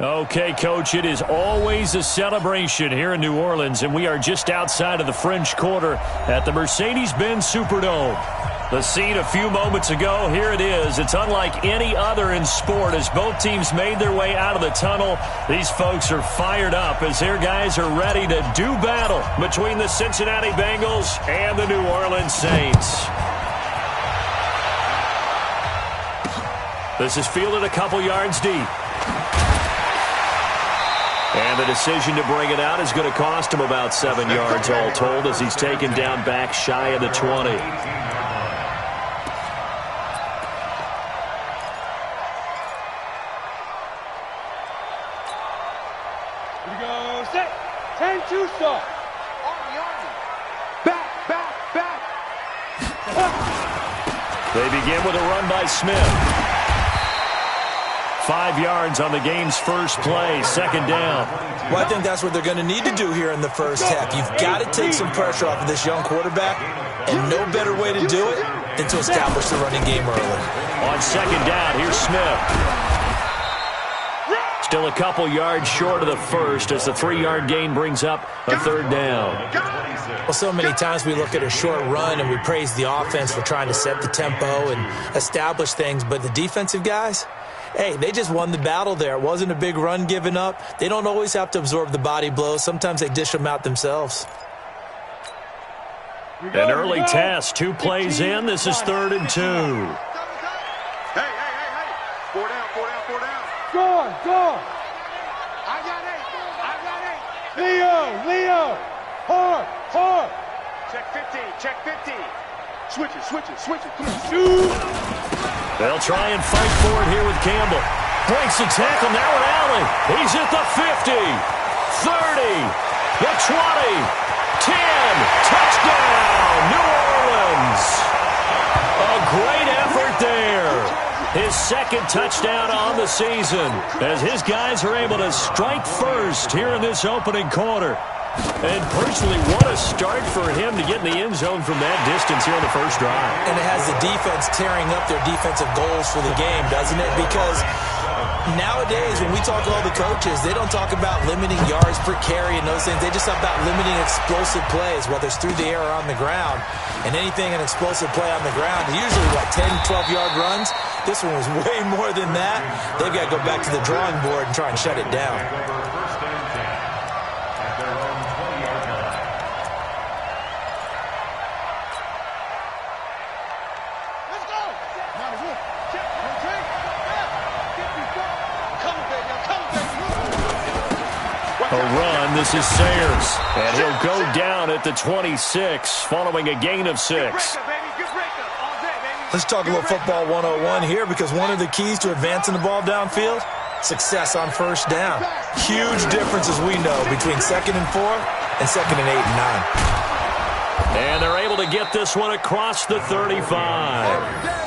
Okay, Coach, it is always a celebration here in New Orleans, and we are just outside of the French Quarter at the Mercedes-Benz Superdome. The scene a few moments ago, here it is. It's unlike any other in sport as both teams made their way out of the tunnel. These folks are fired up as their guys are ready to do battle between the Cincinnati Bengals and the New Orleans Saints. This is fielded a couple yards deep. And the decision to bring it out is going to cost him about 7 yards all told as he's taken down back shy of the 20. Here we go. Set. 10-2 start. Back. They begin with a run by Smith. 5 yards on the game's first play, second down. Well, I think that's what they're going to need to do here in the first half. You've got to take some pressure off of this young quarterback, and no better way to do it than to establish the running game early. On second down, here's Smith. Still a couple yards short of the first as the 3-yard gain brings up a third down. Well, so many times we look at a short run and we praise the offense for trying to set the tempo and establish things, but the defensive guys, hey, they just won the battle there. It wasn't a big run given up. They don't always have to absorb the body blows. Sometimes they dish them out themselves. An early test, 2 plays in. This is 3rd and 2. Hey. 4 down. Go. I got 8. Leo. Hard. Check 50. Switch it. Come on. Shoot. They'll try and fight for it here with Campbell. Breaks the tackle, now with Allen. He's at the 50, 30, the 20, 10. Touchdown, New Orleans. A great effort there. His second touchdown on the season as his guys are able to strike first here in this opening quarter. And personally, what a start for him to get in the end zone from that distance here in the first drive. And it has the defense tearing up their defensive goals for the game, doesn't it? Because nowadays, when we talk to all the coaches, they don't talk about limiting yards per carry and those things. They just talk about limiting explosive plays, whether it's through the air or on the ground. And anything an explosive play on the ground, usually, 10, 12-yard runs? This one was way more than that. They've got to go back to the drawing board and try and shut it down. A run, this is Sayers, and he'll go down at the 26 following a gain of 6. Let's talk a little football 101 here because one of the keys to advancing the ball downfield, success on first down. Huge difference, as we know, between 2nd and 4 and 2nd and 8 and 9. And they're able to get this one across the 35.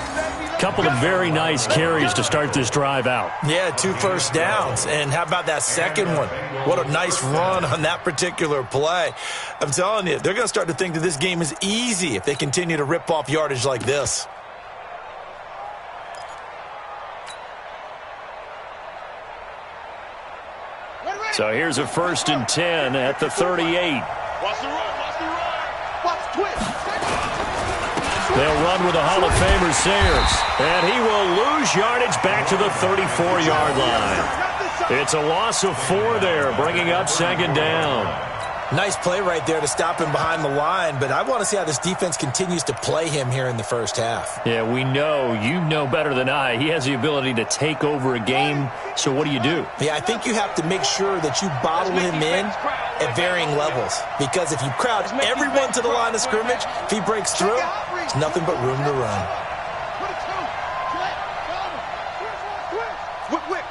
Couple of very nice carries to start this drive out. Yeah, 2 first downs. And how about that second one? What a nice run on that particular play. I'm telling you, they're going to start to think that this game is easy if they continue to rip off yardage like this. So here's a 1st and 10 at the 38. Watch the run. Watch the twist. They'll run with the Hall of Famer Sayers, and he will lose yardage back to the 34-yard line. It's a loss of 4 there, bringing up 2nd down. Nice play right there to stop him behind the line, but I want to see how this defense continues to play him here in the first half. Yeah, we know. You know better than I. He has the ability to take over a game, so what do you do? Yeah, I think you have to make sure that you bottle him in at varying levels, because if you crowd everyone to the line of scrimmage, if he breaks through, there's nothing but room to run. Whip.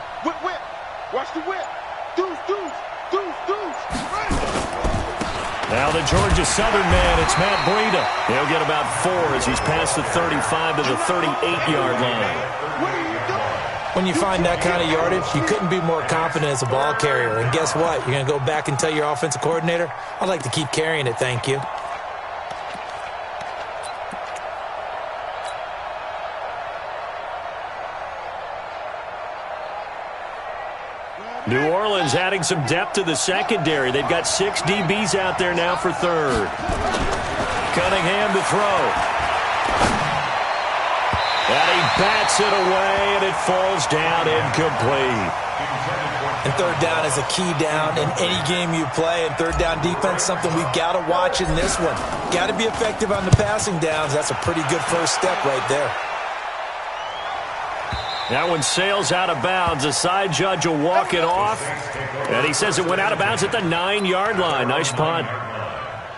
Watch the whip. Deuce. Now the Georgia Southern man, it's Matt Breida. He'll get about 4 as he's past the 35 to the 38-yard line. When you find that kind of yardage, you couldn't be more confident as a ball carrier. And guess what? You're going to go back and tell your offensive coordinator, I'd like to keep carrying it, thank you. New Orleans adding some depth to the secondary. They've got 6 DBs out there now for third. Cunningham to throw. And he bats it away, and it falls down incomplete. And third down is a key down in any game you play. And third down defense, something we've got to watch in this one. Got to be effective on the passing downs. That's a pretty good first step right there. That one sails out of bounds. The side judge will walk it off. And he says it went out of bounds at the 9-yard line. Nice punt.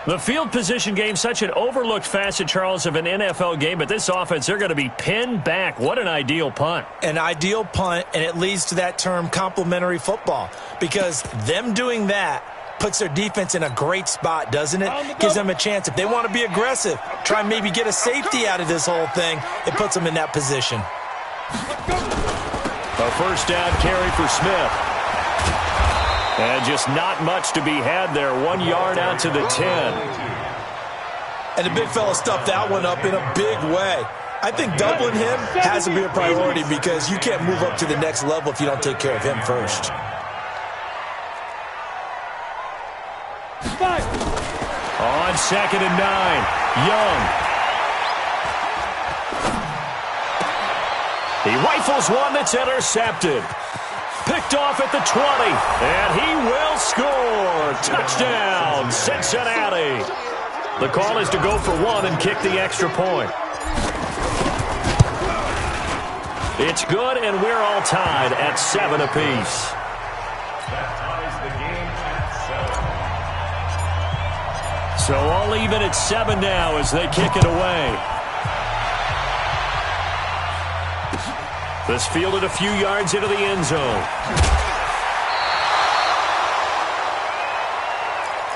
The field position game, such an overlooked facet, Charles, of an NFL game. But this offense, they're going to be pinned back. What an ideal punt. An ideal punt, and it leads to that term complementary football. Because them doing that puts their defense in a great spot, doesn't it? Gives them a chance. If they want to be aggressive, try and maybe get a safety out of this whole thing, it puts them in that position. A first down carry for Smith. And just not much to be had there. 1 yard out to the 10. And the big fella stuffed that one up in a big way. I think doubling him has to be a priority because you can't move up to the next level if you don't take care of him first. On 2nd and 9, Young. He rifles one that's intercepted. Picked off at the 20, and he will score. Touchdown, Cincinnati. The call is to go for one and kick the extra point. It's good, and we're all tied at 7 apiece. That ties the game at 7. So all even at 7 now as they kick it away. This fielded a few yards into the end zone.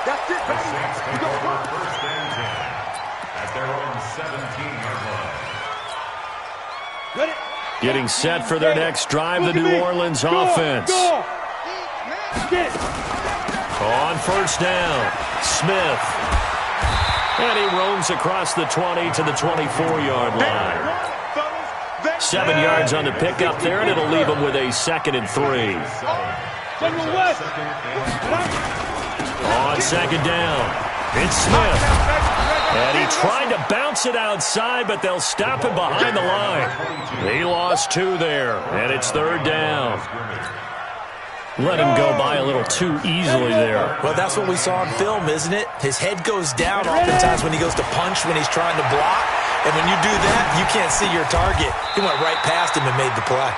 That's it, The baby. Saints We take go over run. 1st and 10 at their own 17-yard line. Ready? Getting set for their next drive, the New Orleans offense. Get. On first down, Smith. And he roams across the 20 to the 24-yard line. 7 yards on the pickup there, and it'll leave him with a 2nd and 3. On 2nd down, it's Smith. And he tried to bounce it outside, but they'll stop him behind the line. He lost 2 there, and it's 3rd down. Let him go by a little too easily there. Well, that's what we saw on film, isn't it? His head goes down oftentimes when he goes to punch, when he's trying to block. And when you do that, you can't see your target. He went right past him and made the play.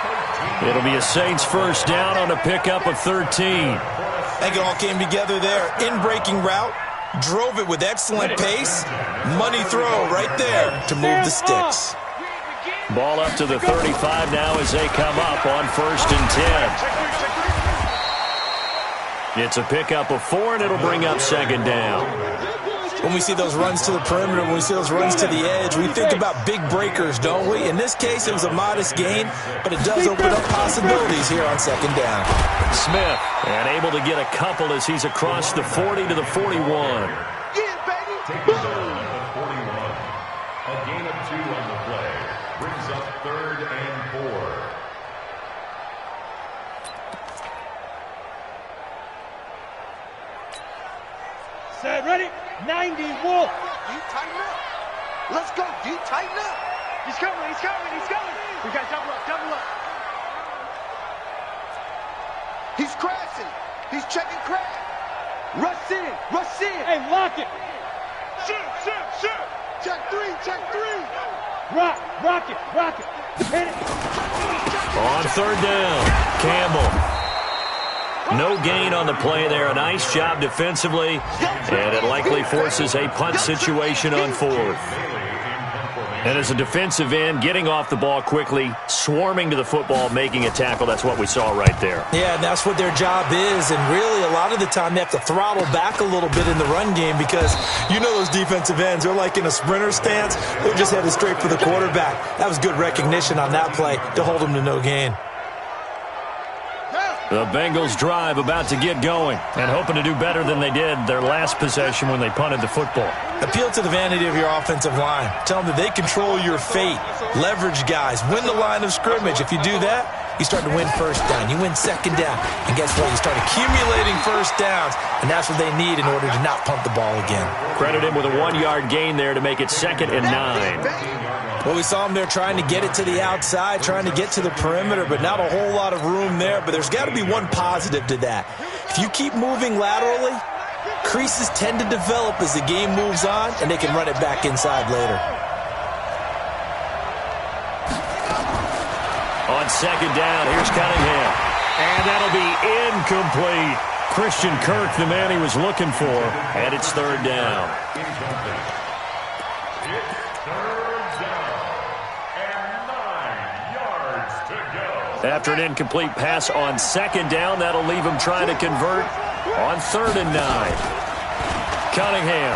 It'll be a Saints first down on a pickup of 13. I think it all came together there. In-breaking route, drove it with excellent pace. Money throw right there to move the sticks. Ball up to the 35 now as they come up on 1st and 10. It's a pickup of 4, and it'll bring up 2nd down. When we see those runs to the perimeter, when we see those runs to the edge, we think about big breakers, don't we? In this case, it was a modest gain, but it does open up possibilities here on 2nd down. Smith, and able to get a couple as he's across the 40 to the 41. Yeah, baby. Taking down at the 41. A gain of 2 on the play. Brings up 3rd and 4. Set, ready? 90, Wolf. You tighten up. Let's go. You tighten up. He's coming, he's coming, he's coming. We got double up, double up. He's crashing. He's checking crash. Rush in, rush in. Hey, lock it. Shoot. Check 3, check 3. Rock it. Hit it. On 3rd down, Campbell. No gain on the play there. A nice job defensively, and it likely forces a punt situation on 4th. And as a defensive end, getting off the ball quickly, swarming to the football, making a tackle, that's what we saw right there. Yeah, and that's what their job is, and really a lot of the time they have to throttle back a little bit in the run game because you know those defensive ends, they're like in a sprinter stance. They're just headed straight for the quarterback. That was good recognition on that play to hold them to no gain. The Bengals drive about to get going and hoping to do better than they did their last possession when they punted the football. Appeal to the vanity of your offensive line. Tell them that they control your fate. Leverage guys. Win the line of scrimmage. If you do that, you start to win first down. You win second down. And guess what? You start accumulating first downs. And that's what they need in order to not punt the ball again. Credit him with a 1-yard gain there to make it 2nd and 9. Well, we saw him there trying to get it to the outside, trying to get to the perimeter, but not a whole lot of room there. But there's got to be one positive to that. If you keep moving laterally, creases tend to develop as the game moves on, and they can run it back inside later. On 2nd down, here's Cunningham. And that'll be incomplete. Christian Kirk, the man he was looking for, and it's 3rd down. After an incomplete pass on 2nd down, that'll leave him trying to convert on 3rd and 9. Cunningham.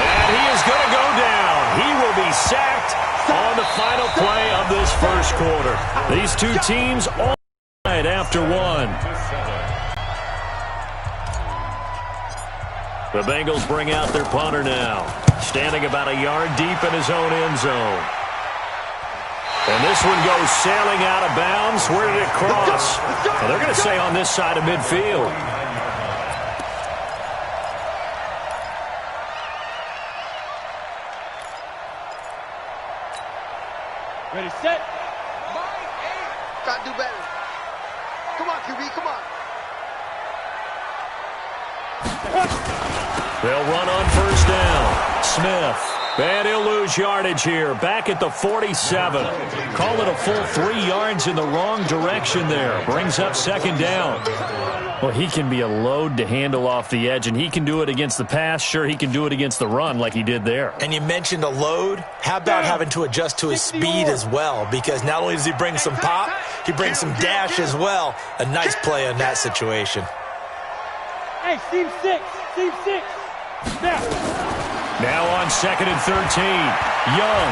And he is going to go down. He will be sacked on the final play of this first quarter. These two teams all right after one. The Bengals bring out their punter now, standing about a yard deep in his own end zone. And this one goes sailing out of bounds. Where did it cross? Well, they're going to say on this side of midfield. Ready, set. Gotta do better. Come on, QB, come on. They'll run on 1st down. Smith. And he'll lose yardage here. Back at the 47. Call it a full 3 yards in the wrong direction there. Brings up 2nd down. Well, he can be a load to handle off the edge, and he can do it against the pass. Sure, he can do it against the run like he did there. And you mentioned a load. How about having to adjust to his speed as well? Because not only does he bring some pop, he brings some dash as well. A nice play in that situation. Hey, seam 6. Seam 6. Now on 2nd and 13. Young.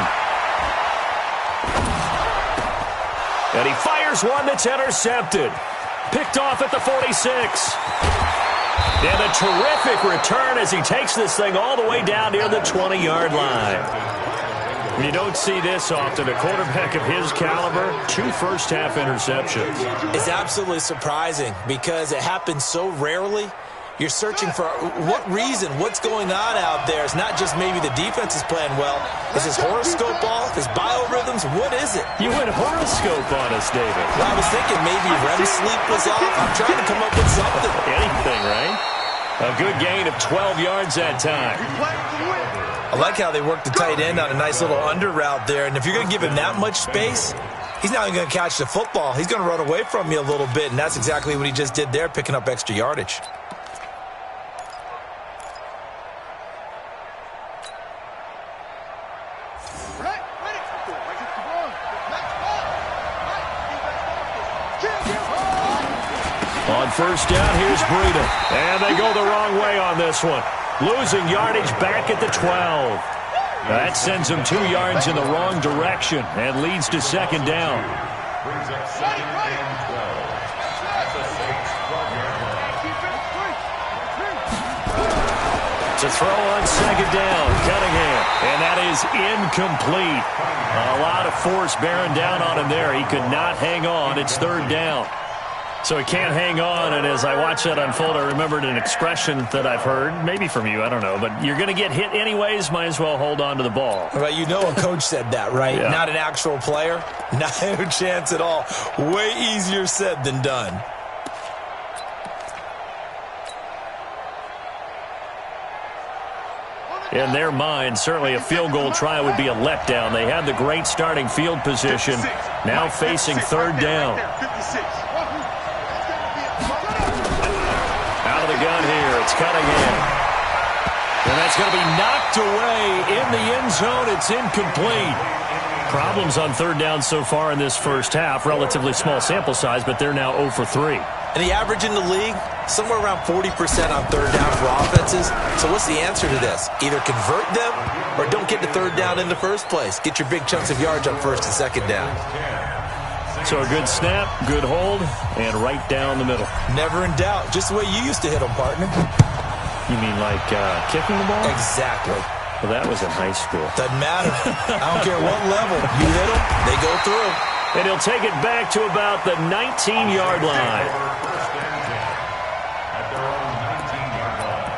And he fires one that's intercepted. Picked off at the 46. And a terrific return as he takes this thing all the way down near the 20-yard line. You don't see this often. A quarterback of his caliber, 2 first-half interceptions. It's absolutely surprising because it happens so rarely. You're searching for what reason, what's going on out there. It's not just maybe the defense is playing well. Is his horoscope off? His biorhythms? What is it? You went horoscope on us, David. Well, I was thinking maybe REM sleep was off. I'm trying to come up with something. Anything, right? A good gain of 12 yards that time. I like how they worked the tight end on a nice little under route there. And if you're going to give him that much space, he's not even going to catch the football. He's going to run away from you a little bit, and that's exactly what he just did there, picking up extra yardage. On 1st down, here's Breida. And they go the wrong way on this one. Losing yardage back at the 12. That sends them 2 yards in the wrong direction and leads to 2nd down. Brings up 2nd and 12. At the 6. To throw on 2nd down, Cunningham. And that is incomplete. A lot of force bearing down on him there. He could not hang on. It's 3rd down. So he can't hang on, and as I watch that unfold, I remembered an expression that I've heard, maybe from you, I don't know, but you're going to get hit anyways, might as well hold on to the ball. Well, you know a coach said that, right? Yeah. Not an actual player. Not a chance at all. Way easier said than done. In their mind, certainly a field goal try would be a letdown. They had the great starting field position, now facing 3rd down. Out of the gun here, it's Cunningham. And that's going to be knocked away in the end zone. It's incomplete. Problems on 3rd down so far in this first half. Relatively small sample size, but they're now 0 for 3. And the average in the league, somewhere around 40% on 3rd down for offenses. So what's the answer to this? Either convert them or don't get to 3rd down in the first place. Get your big chunks of yards on 1st and 2nd down. So a good snap, good hold, and right down the middle. Never in doubt. Just the way you used to hit them, partner. You mean like kicking the ball? Exactly. Well, that was in high school. Doesn't matter. I don't care what level. You hit them, they go through. And he'll take it back to about the 19-yard line. First and 10 at their own 19-yard line.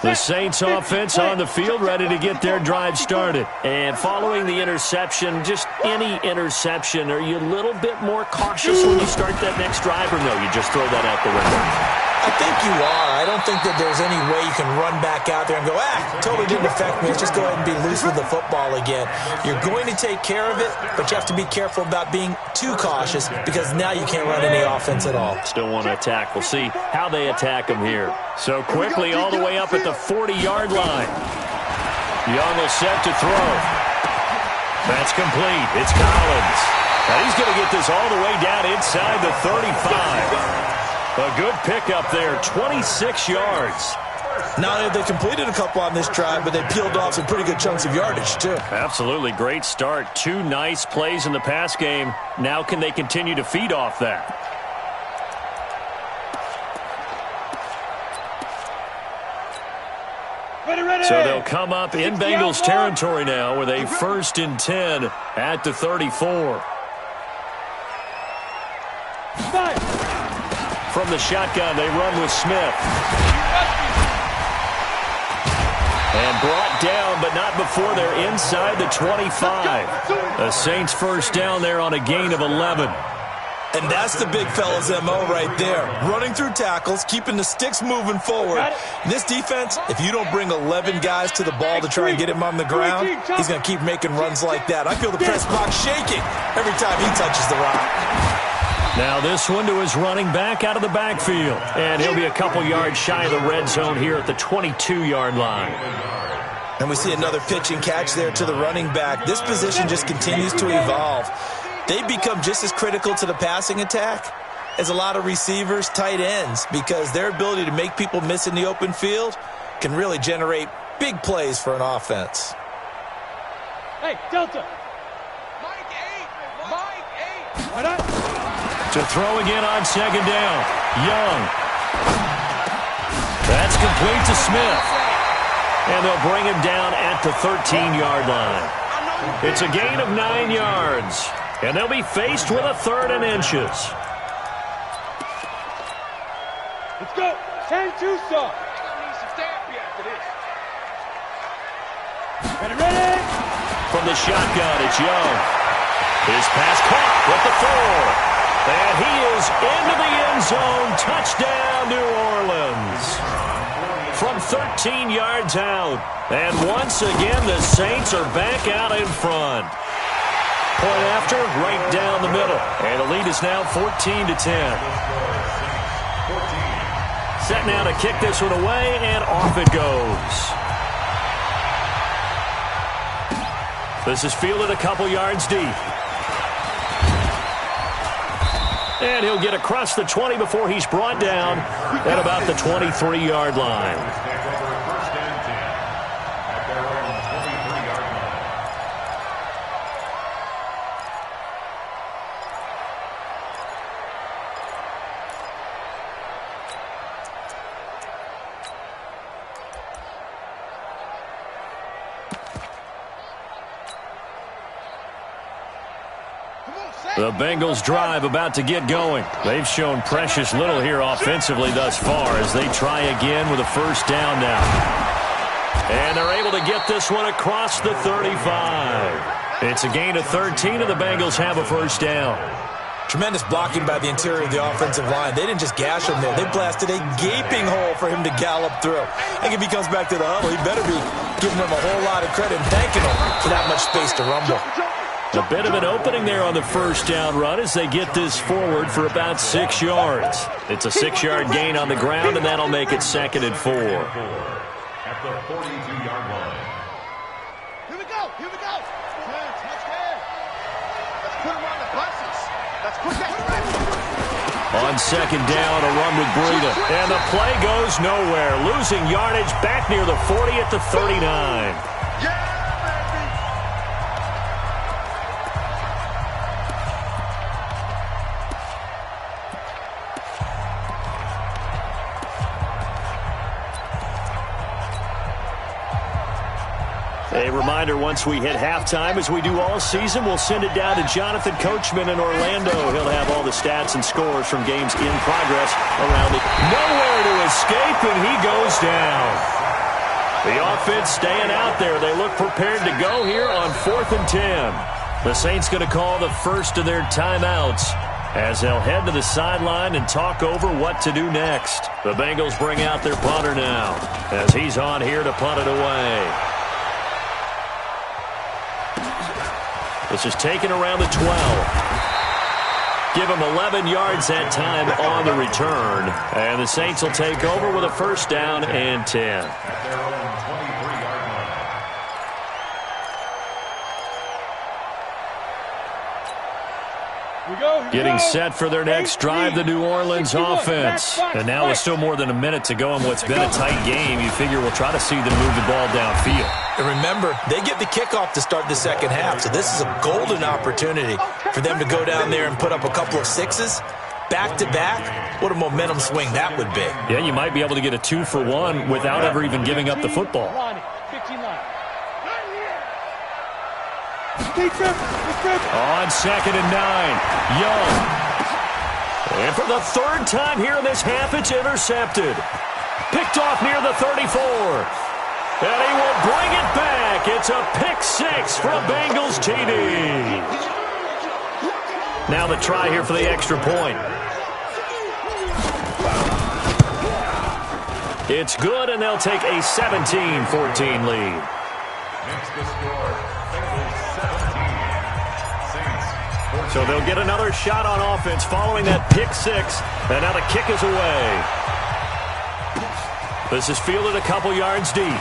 The Saints offense on the field, ready to get their drive started. And following the interception, just any interception, are you a little bit more cautious when you start that next drive, or no, you just throw that out the window? I think you are. I don't think that there's any way you can run back out there and go, totally didn't affect me. Let's just go ahead and be loose with the football again. You're going to take care of it, but you have to be careful about being too cautious because now you can't run any offense at all. Still want to attack. We'll see how they attack them here. So quickly all the way up at the 40-yard line. Young will set to throw. That's complete. It's Collins. Now he's going to get this all the way down inside the 35. A good pickup there, 26 yards. Not only have they completed a couple on this drive, but they peeled off some pretty good chunks of yardage, too. Absolutely great start. 2 nice plays in the pass game. Now can they continue to feed off that? So they'll come up in Bengals territory now with a 1st and 10 at the 34. From the shotgun, they run with Smith. And brought down, but not before they're inside the 25. The Saints first down there on a gain of 11. And that's the big fella's MO right there. Running through tackles, keeping the sticks moving forward. This defense, if you don't bring 11 guys to the ball to try and get him on the ground, he's going to keep making runs like that. I feel the press box shaking every time he touches the rock. Now this one to his running back out of the backfield. And he'll be a couple yards shy of the red zone here at the 22-yard line. And we see another pitch and catch there to the running back. This position just continues to evolve. They become just as critical to the passing attack as a lot of receivers, tight ends, because their ability to make people miss in the open field can really generate big plays for an offense. Hey, Delta. Mike 8. To throw again on 2nd down. Young. That's complete to Smith. And they'll bring him down at the 13-yard line. It's a gain of 9 yards. And they'll be faced with a 3rd and inches. Let's go. 10 Tucson. Ready. From the shotgun, it's Young. His pass caught with the 4. And he is into the end zone. Touchdown, New Orleans. From 13 yards out. And once again, the Saints are back out in front. Point after, right down the middle. And the lead is now 14-10. Set now to kick this one away, and off it goes. This is fielded a couple yards deep. And he'll get across the 20 before he's brought down at about the 23-yard line. The Bengals drive about to get going. They've shown precious little here offensively thus far as they try again with a 1st down now. And they're able to get this one across the 35. It's a gain of 13, and the Bengals have a 1st down. Tremendous blocking by the interior of the offensive line. They didn't just gash him there. They blasted a gaping hole for him to gallop through. I think if he comes back to the huddle, he better be giving them a whole lot of credit and thanking him for that much space to rumble. A bit of an opening there on the 1st down run as they get this forward for about 6 yards. It's a 6-yard gain on the ground, and that'll make it 2nd and 4. At the 42-yard line. Here we go. Touchdown. Let's put him on the buses. Let's put that. On 2nd down, a run with Breida. And the play goes nowhere. Losing yardage back near the 40 at the 39. A reminder, once we hit halftime, as we do all season, we'll send it down to Jonathan Coachman in Orlando. He'll have all the stats and scores from games in progress around it. Nowhere to escape, and he goes down. The offense staying out there. They look prepared to go here on 4th and 10. The Saints going to call the first of their timeouts as they'll head to the sideline and talk over what to do next. The Bengals bring out their punter now as he's on here to punt it away. This is taken around the 12. Give him 11 yards that time on the return. And the Saints will take over with a first down and 10. At their own 23-yard line. Getting set for their next drive, the New Orleans offense. And now with still more than a minute to go in what's been a tight game, you figure we'll try to see them move the ball downfield. And remember, they get the kickoff to start the second half, so this is a golden opportunity for them to go down there and put up a couple of sixes. Back-to-back, what a momentum swing that would be. Yeah, you might be able to get a 2-for-1 without ever even giving up the football. On 2nd and 9, Young. And for the third time here in this half, it's intercepted. Picked off near the 34. And he will bring it back. It's a pick 6 for a Bengals TD. Now the try here for the extra point. It's good, and they'll take a 17-14 lead. Makes the score Bengals 17. Saints 14. So they'll get another shot on offense following that pick 6. And now the kick is away. This is fielded a couple yards deep.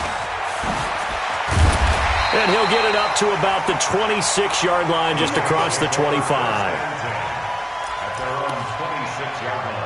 And he'll get it up to about the 26-yard line, just across the 25. At their own 26-yard line.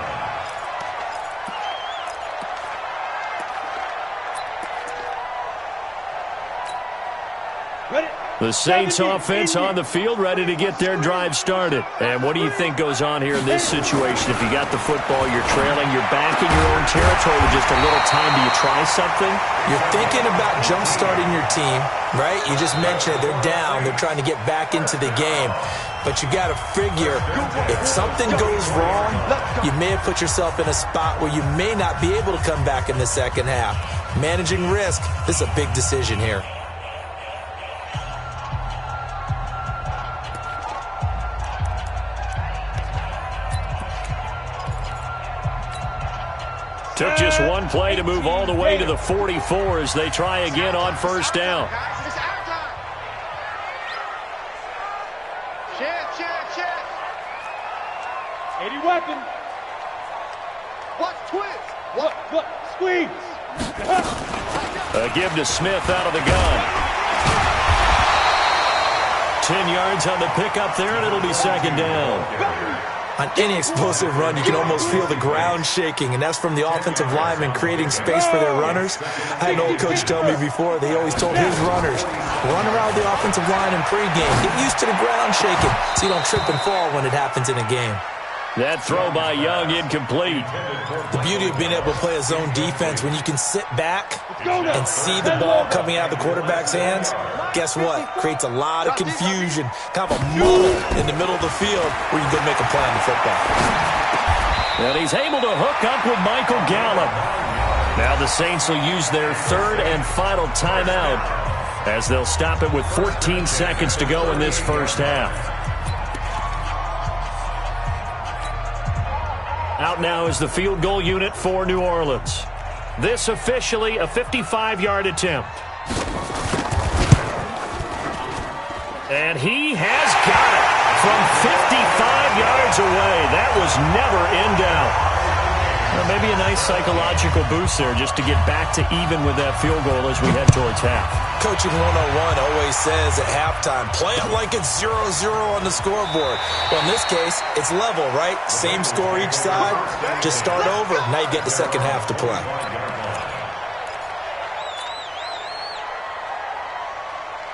The Saints offense on the field, ready to get their drive started. And what do you think goes on here in this situation? If you got the football, you're trailing, you're back in your own territory with just a little time. Do you try something? You're thinking about jump-starting your team, right? You just mentioned it. They're down. They're trying to get back into the game. But you got to figure, if something goes wrong, you may have put yourself in a spot where you may not be able to come back in the second half. Managing risk, this is a big decision here. Took just one play to move all the way to the 44 as they try again on first down. It's our time. Check. 80 weapon. Watch twins. What? Squeeze. A give to Smith out of the gun. 10 yards on the pickup there, and it'll be second down. On any explosive run, you can almost feel the ground shaking, and that's from the offensive linemen creating space for their runners. I had an old coach tell me before, they always told his runners, run around the offensive line in pregame. Get used to the ground shaking so you don't trip and fall when it happens in a game. That throw by Young incomplete. The beauty of being able to play a zone defense, when you can sit back and see the ball coming out of the quarterback's hands, guess what? Creates a lot of confusion, kind of a muddle in the middle of the field where you can go make a play on the football. And he's able to hook up with Michael Gallup. Now the Saints will use their third and final timeout as they'll stop it with 14 seconds to go in this first half. Out now is the field goal unit for New Orleans. This officially a 55-yard attempt. And he has got it from 55 yards away. That was never in doubt. Well, maybe a nice psychological boost there just to get back to even with that field goal as we head towards half. Coaching 101 always says at halftime, play it like it's 0-0 on the scoreboard. Well, in this case, it's level, right? Same score each side. Just start over. Now you get the second half to play.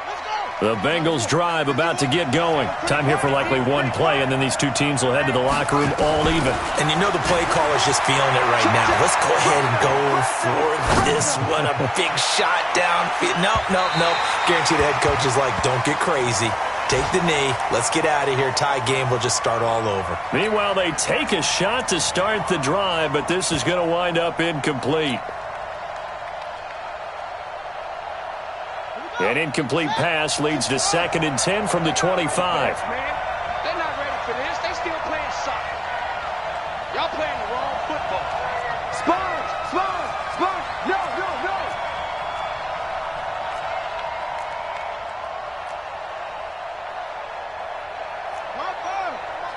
Let's go. The Bengals drive about to get going. Time here for likely one play, and then these two teams will head to the locker room all even. And you know the play caller's just feeling it right now. Let's go ahead and go for this one. A big shot down. Nope. Guaranteed the head coach is like, don't get crazy. Take the knee. Let's get out of here. Tie game will just start all over. Meanwhile, they take a shot to start the drive, but this is going to wind up incomplete. An incomplete pass leads to 2nd and 10 from the 25. They're not ready for this. They still playing soccer. Y'all playing the wrong football. Sponge. No.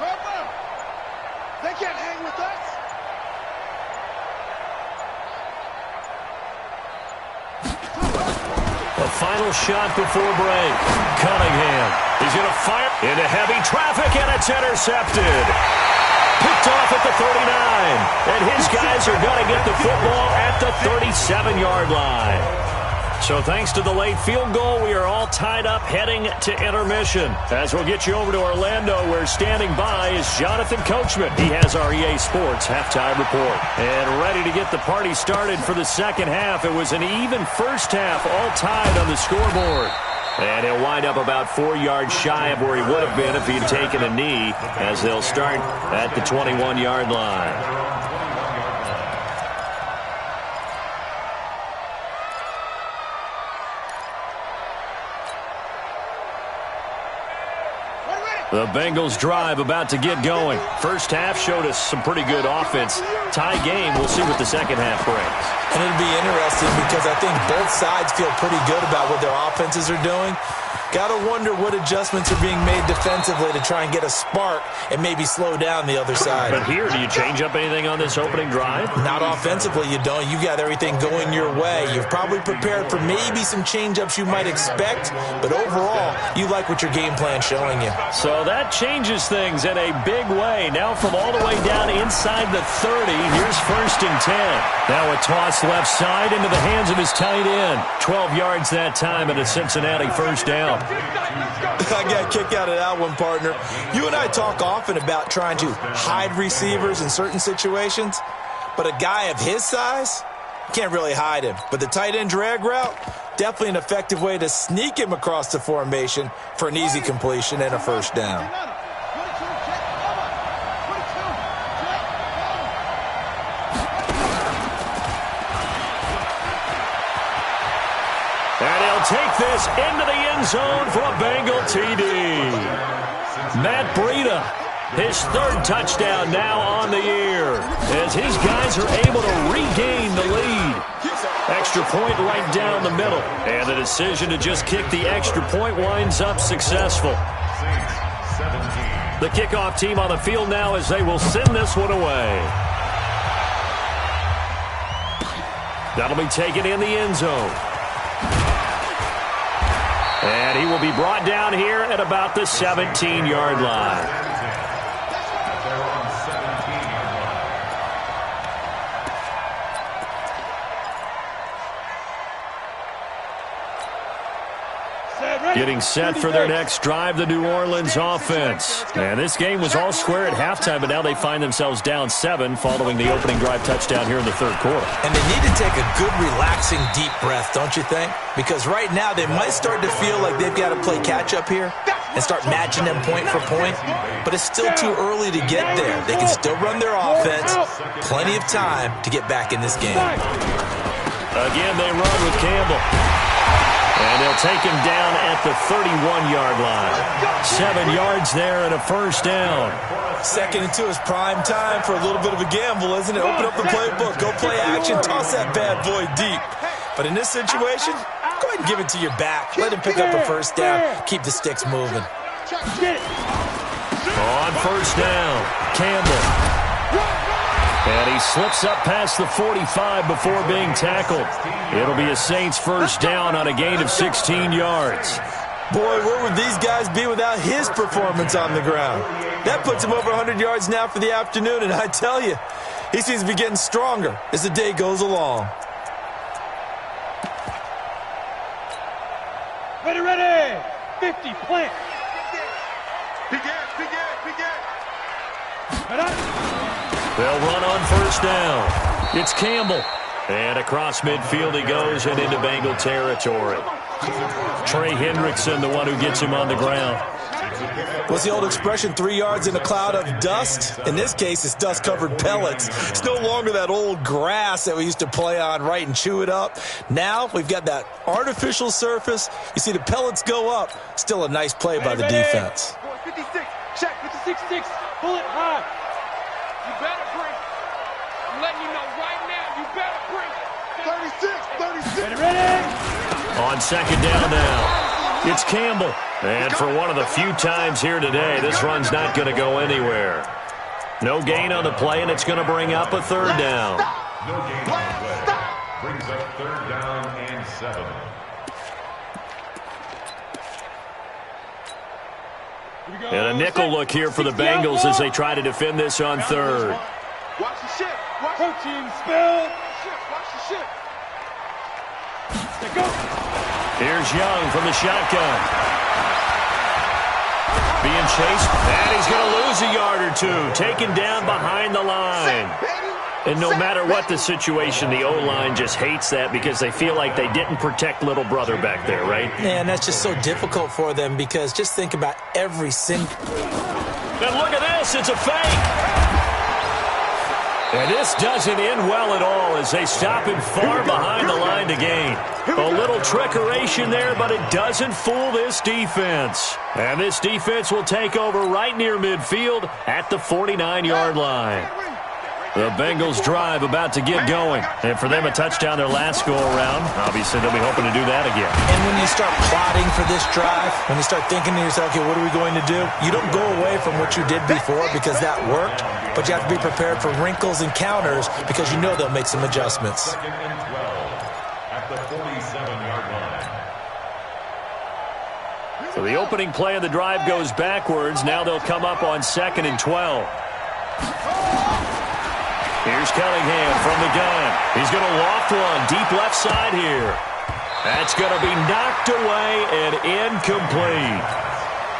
Harper. They can't hang with us. The final shot before break. Cunningham. He's going to fire into heavy traffic, and it's intercepted. Picked off at the 39. And his guys are going to get the football at the 37-yard line. So thanks to the late field goal, we are all tied up heading to intermission. As we'll get you over to Orlando, where standing by is Jonathan Coachman. He has our EA Sports halftime report. And ready to get the party started for the second half. It was an even first half, all tied on the scoreboard. And he'll wind up about 4 yards shy of where he would have been if he'd taken a knee, as they'll start at the 21-yard line. The Bengals drive about to get going. First half showed us some pretty good offense. Tie game, we'll see what the second half brings. And it'll be interesting because I think both sides feel pretty good about what their offenses are doing. Got to wonder what adjustments are being made defensively to try and get a spark and maybe slow down the other side. But here, do you change up anything on this opening drive? Not offensively, you don't. You've got everything going your way. You've probably prepared for maybe some change-ups you might expect, but overall, you like what your game plan's showing you. So that changes things in a big way. Now from all the way down inside the 30, here's 1st and 10. Now a toss left side into the hands of his tight end. 12 yards that time and a Cincinnati first down. I got a kick out of that one, partner. You and I talk often about trying to hide receivers in certain situations, but a guy of his size, can't really hide him. But the tight end drag route, definitely an effective way to sneak him across the formation for an easy completion and a first down. And he'll take this into the end zone for a Bengal TD. Matt Breida, his 3rd touchdown now on the year, as his guys are able to regain the lead. Extra point right down the middle. And the decision to just kick the extra point winds up successful. The kickoff team on the field now as they will send this one away. That'll be taken in the end zone. And he will be brought down here at about the 17-yard line. Getting set for their next drive, the New Orleans offense. And this game was all square at halftime, but now they find themselves down 7 following the opening drive touchdown here in the 3rd quarter. And they need to take a good, relaxing, deep breath, don't you think? Because right now they might start to feel like they've got to play catch-up here and start matching them point for point. But it's still too early to get there. They can still run their offense. Plenty of time to get back in this game. Again, they run with Campbell. And they'll take him down at the 31-yard line. 7 yards there and a first down. 2nd and 2 is prime time for a little bit of a gamble, isn't it? Open up the playbook, go play action, toss that bad boy deep. But in this situation, go ahead and give it to your back. Let him pick up a first down. Keep the sticks moving. On first down, Campbell. And he slips up past the 45 before being tackled. It'll be a Saints first down on a gain of 16 yards. Boy, where would these guys be without his performance on the ground? That puts him over 100 yards now for the afternoon, and I tell you, he seems to be getting stronger as the day goes along. Ready. 50, plant. They'll run on first down. It's Campbell. And across midfield he goes and into Bengal territory. Trey Hendrickson, the one who gets him on the ground. What's the old expression, 3 yards in a cloud of dust? In this case, it's dust-covered pellets. It's no longer that old grass that we used to play on, right, and chew it up. Now we've got that artificial surface. You see the pellets go up. Still a nice play by the defense. 56, check, 56-6, pull it high. You better bring. I'm letting you know right now, you better bring. 36. Ready? On second down now. It's Campbell. And for one of the few times here today, this run's not going to go anywhere. No gain on the play, and it's going to bring up a third down. No gain on the play. Brings up third down and 7. And a nickel look here for the Bengals as they try to defend this on third. Watch the ship. Watch Coaching spell. Watch the ship. Let's go. Here's Young from the shotgun. Being chased, and he's going to lose a yard or two. Taken down behind the line. And no matter what the situation, the O-line just hates that because they feel like they didn't protect little brother back there, right? Man, that's just so difficult for them because just think about every single... And look at this, it's a fake. And this doesn't end well at all as they stop him far behind the line to gain. A little trickeration there, but it doesn't fool this defense. And this defense will take over right near midfield at the 49-yard line. The Bengals drive about to get going. And for them, a touchdown their last go-around. Obviously, they'll be hoping to do that again. And when you start plotting for this drive, when you start thinking to yourself, okay, what are we going to do? You don't go away from what you did before because that worked, but you have to be prepared for wrinkles and counters because you know they'll make some adjustments. Second and 12 at the 47-yard line. So the opening play of the drive goes backwards. Now they'll come up on second and 12. Here's Kellingham from the gun. He's going to loft one deep left side here. That's going to be knocked away and incomplete.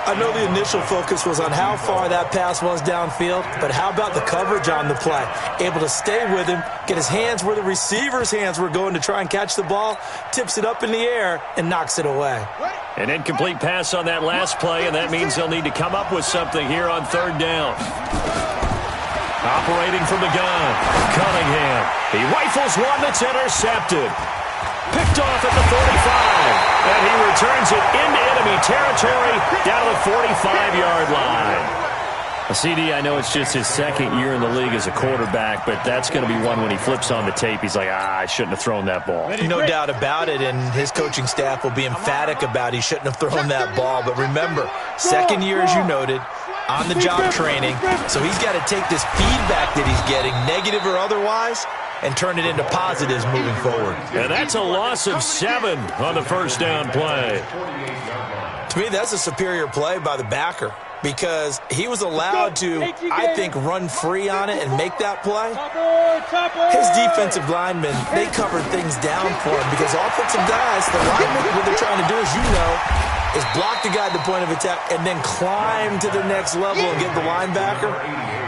I know the initial focus was on how far that pass was downfield, but how about the coverage on the play? Able to stay with him, get his hands where the receiver's hands were going to try and catch the ball, tips it up in the air, and knocks it away. An incomplete pass on that last play, and that means they'll need to come up with something here on third down. Operating from the gun, Cunningham. He rifles one that's intercepted. Picked off at the 45. And he returns it into enemy territory down to the 45-yard line. CD, I know it's just his second year in the league as a quarterback, but that's going to be one when he flips on the tape. He's like, I shouldn't have thrown that ball. No doubt about it, and his coaching staff will be emphatic about he shouldn't have thrown that ball. But remember, second year, as you noted, on-the-job training, so he's got to take this feedback that he's getting, negative or otherwise, and turn it into positives moving forward. And that's a loss of 7 on the first down play. To me, that's a superior play by the backer because he was allowed to, I think, run free on it and make that play. His defensive linemen, they covered things down for him because offensive guys, the linemen, what they're trying to do, as you know, is block the guy at the point of attack and then climb to the next level and get the linebacker.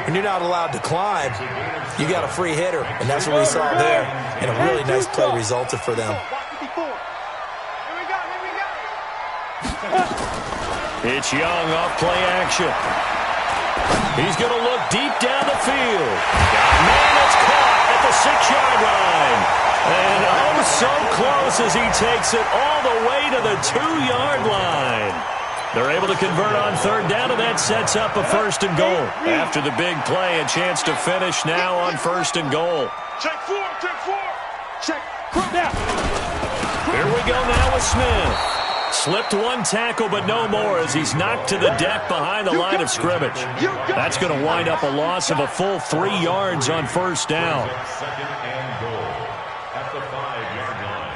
When you're not allowed to climb, you got a free hitter, and that's what we saw there. And a really nice play resulted for them. It's Young off play action. He's going to look deep down the field. Man, it's caught at the 6-yard line. And oh, so close as he takes it all the way to the 2-yard line. They're able to convert on third down, and that sets up a first and goal. After the big play, a chance to finish now on first and goal. Check 4. Check. Now. Here we go now with Smith. Slipped one tackle, but no more as he's knocked to the deck behind the line of scrimmage. That's going to wind up a loss of a full 3 yards on first down. Second and goal at the 5-yard line.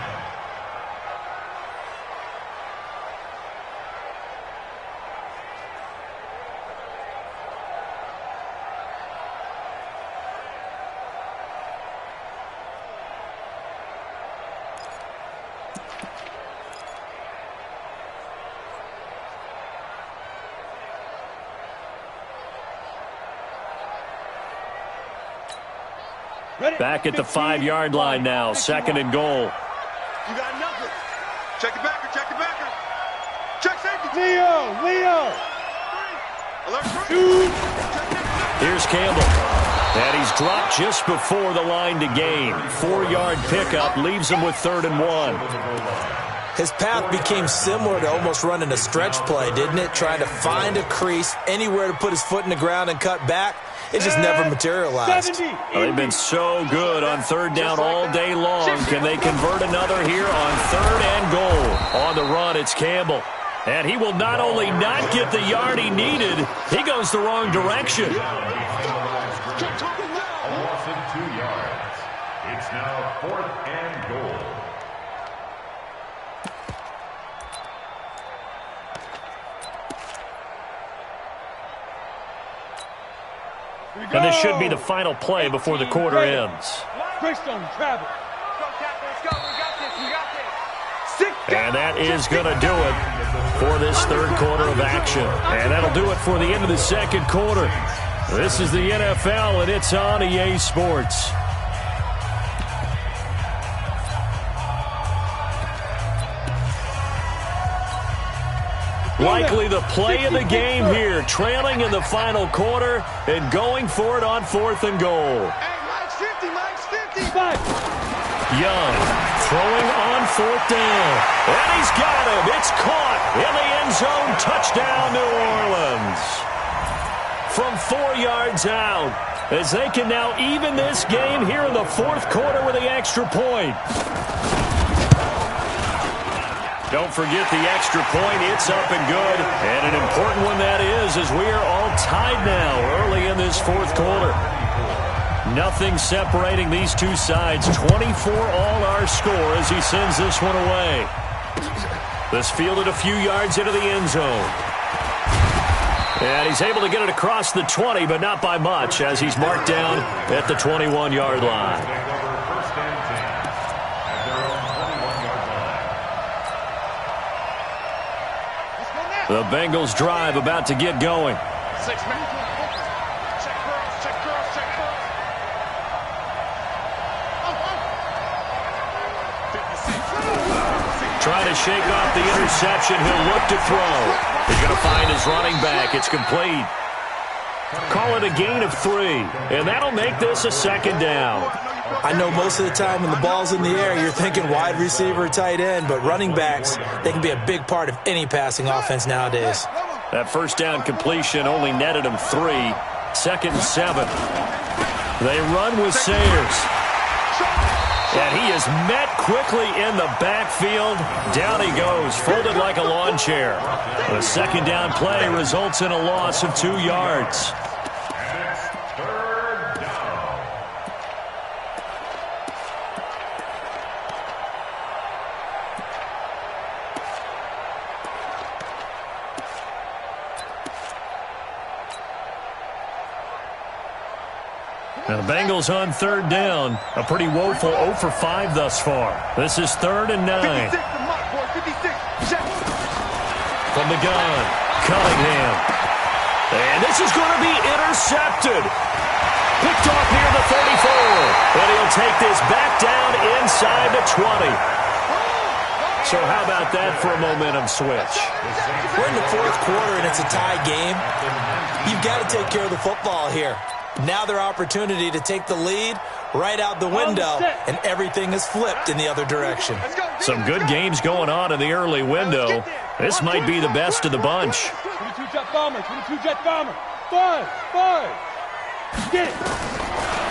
Back at the 5-yard line now, 2nd and goal. You got nothing. Check it backer, check it backer. Check safety. Leo. Alert. Here's Campbell. And he's dropped just before the line to gain. 4-yard pickup leaves him with 3rd and 1. His path became similar to almost running a stretch play, didn't it? Trying to find a crease, anywhere to put his foot in the ground and cut back. It just never materialized. Well, they've been so good on 3rd down all day long. Can they convert another here on 3rd and goal? On the run, it's Campbell. And he will not only not get the yard he needed, he goes the wrong direction. A loss of 2 yards. It's now 4th and goal. And this should be the final play before the quarter ends. Greystone, travel. And that is going to do it for this 3rd quarter of action. And that'll do it for the end of the 2nd quarter. This is the NFL, and it's on EA Sports. Likely the play of the game here, trailing in the final quarter and going for it on 4th and goal. Hey, Mike's 50. Young throwing on 4th down. And he's got him. It's caught in the end zone. Touchdown, New Orleans. From 4 yards out, as they can now even this game here in the 4th quarter with the extra point. Don't forget the extra point. It's up and good. And an important one that is, as we are all tied now early in this 4th quarter. Nothing separating these two sides. 24 all our score as he sends this one away. This fielded a few yards into the end zone. And he's able to get it across the 20, but not by much, as he's marked down at the 21-yard line. The Bengals drive about to get going. 6 minutes. Check girls. Trying to shake off the interception. He'll look to throw. He's going to find his running back. It's complete. Call it a gain of 3, and that'll make this a 2nd down. I know most of the time when the ball's in the air, you're thinking wide receiver, tight end, but running backs, they can be a big part of any passing offense nowadays. That 1st down completion only netted him 3. 2nd and 7. They run with Sayers. And he is met quickly in the backfield. Down he goes, folded like a lawn chair. The 2nd down play results in a loss of 2 yards. Now the Bengals on 3rd down. A pretty woeful 0 for 5 thus far. This is 3rd and 9. From the gun, Cunningham. And this is going to be intercepted. Picked off near the 34. And he'll take this back down inside the 20. So how about that for a momentum switch? We're in the 4th quarter and it's a tie game. You've got to take care of the football here. Now their opportunity to take the lead right out the window, and everything is flipped in the other direction. Some good games going on in the early window. This might be the best of the bunch. 22 jet bomber. 5. Get it.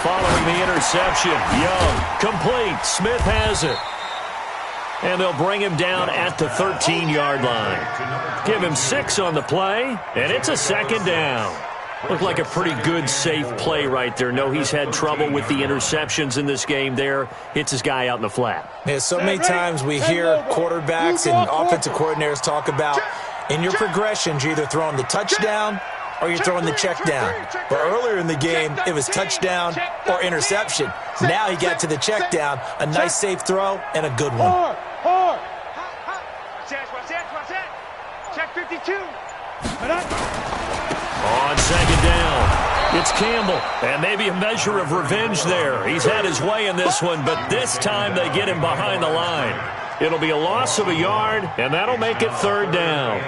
Following the interception, Young, complete. Smith has it. And they'll bring him down at the 13-yard line. Give him 6 on the play, and it's a 2nd down. Looked like a pretty good, safe play right there. No, he's had trouble with the interceptions in this game there. Hits his guy out in the flat. Yeah, so many times we hear quarterbacks and offensive coordinators talk about in your progressions, you're either throwing the touchdown or you're throwing the check down. But earlier in the game, it was touchdown or interception. Now he got to the check down, a nice safe throw, and a good one. Hard. Check 52. On 2nd down, It's Campbell, and maybe a measure of revenge there. He's had his way in this one, but this time they get him behind the line. It'll be a loss of a yard, and that'll make it 3rd down.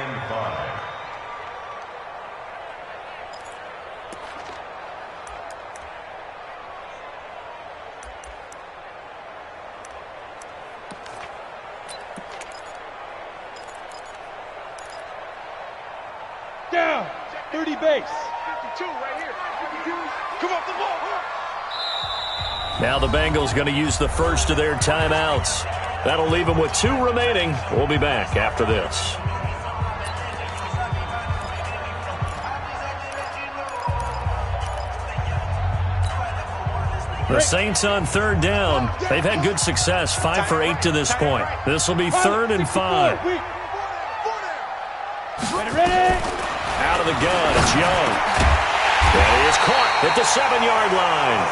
Down. 30 base. 52 right here. 52. Come off the ball. Now the Bengals going to use the first of their timeouts. That'll leave them with 2 remaining. We'll be back after this. The Saints on 3rd down. They've had good success, 5 for 8 to this point. This will be 3rd and 5. Ready. Out of the gun, it's Young. And he is caught at the 7-yard line.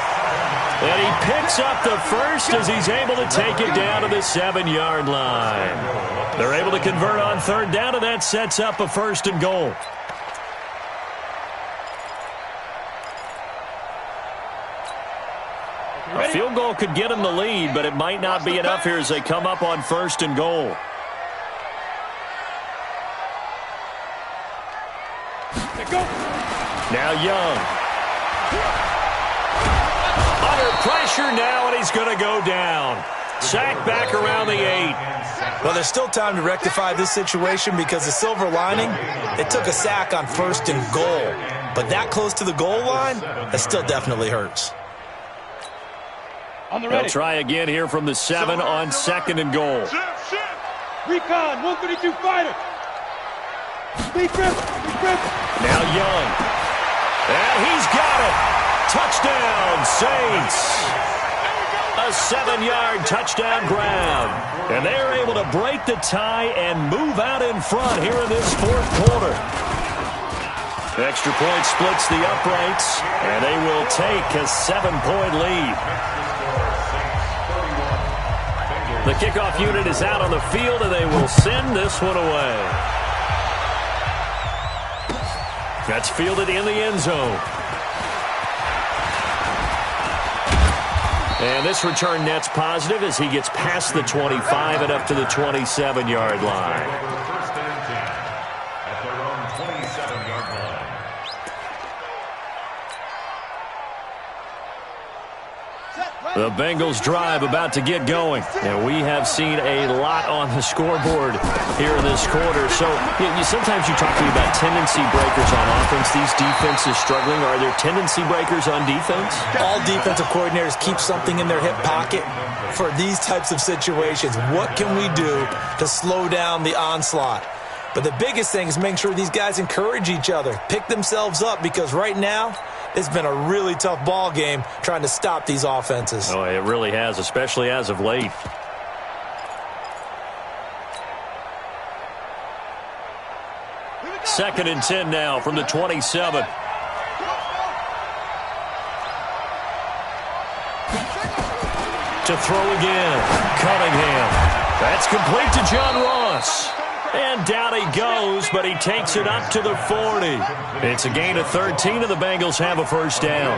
And he picks up the first as he's able to take it down to the 7-yard line. They're able to convert on 3rd down, and that sets up a 1st and goal. A field goal could get them the lead, but it might not be enough here as they come up on 1st and goal. Now Young. Under pressure now, and he's going to go down. Sack back around the 8. Well, there's still time to rectify this situation because the silver lining, they took a sack on 1st and goal. But that close to the goal line, that still definitely hurts. They'll try again here from the 7 on 2nd and goal. Recon, 132 fighter. Now Young. And he's got it. Touchdown, Saints. A 7-yard touchdown grab. And they're able to break the tie and move out in front here in this 4th quarter. Extra point splits the uprights, and they will take a 7-point lead. The kickoff unit is out on the field, and they will send this one away. That's fielded in the end zone. And this return net's positive as he gets past the 25 and up to the 27-yard line. First and 10 at their own 27-yard line. The Bengals drive about to get going, and we have seen a lot on the scoreboard here in this quarter. So sometimes you talk to me about tendency breakers on offense. These defenses struggling. Are there tendency breakers on defense? All defensive coordinators keep something in their hip pocket for these types of situations. What can we do to slow down the onslaught? But the biggest thing is making sure these guys encourage each other, pick themselves up, because right now it's been a really tough ball game trying to stop these offenses. Oh, it really has, especially as of late. Second and 10 now from the 27. To throw again, Cunningham. That's complete to John Ross. And down he goes, but he takes it up to the 40. It's a gain of 13, and the Bengals have a first down.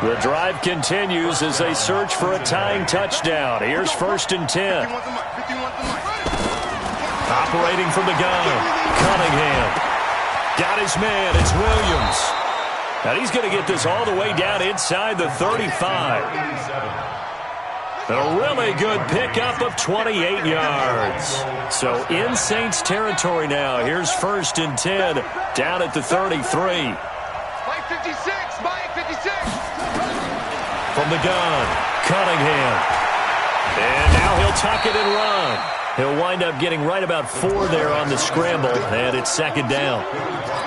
The drive continues as they search for a tying touchdown. Here's 1st and 10. Operating from the gun, Cunningham. Got his man, it's Williams. Now he's going to get this all the way down inside the 35. A really good pickup of 28 yards. So in Saints territory now. Here's 1st and 10 down at the 33. Mike 56, Mike 56. From the gun, Cunningham. And now he'll tuck it and run. He'll wind up getting right about 4 there on the scramble, and it's 2nd down.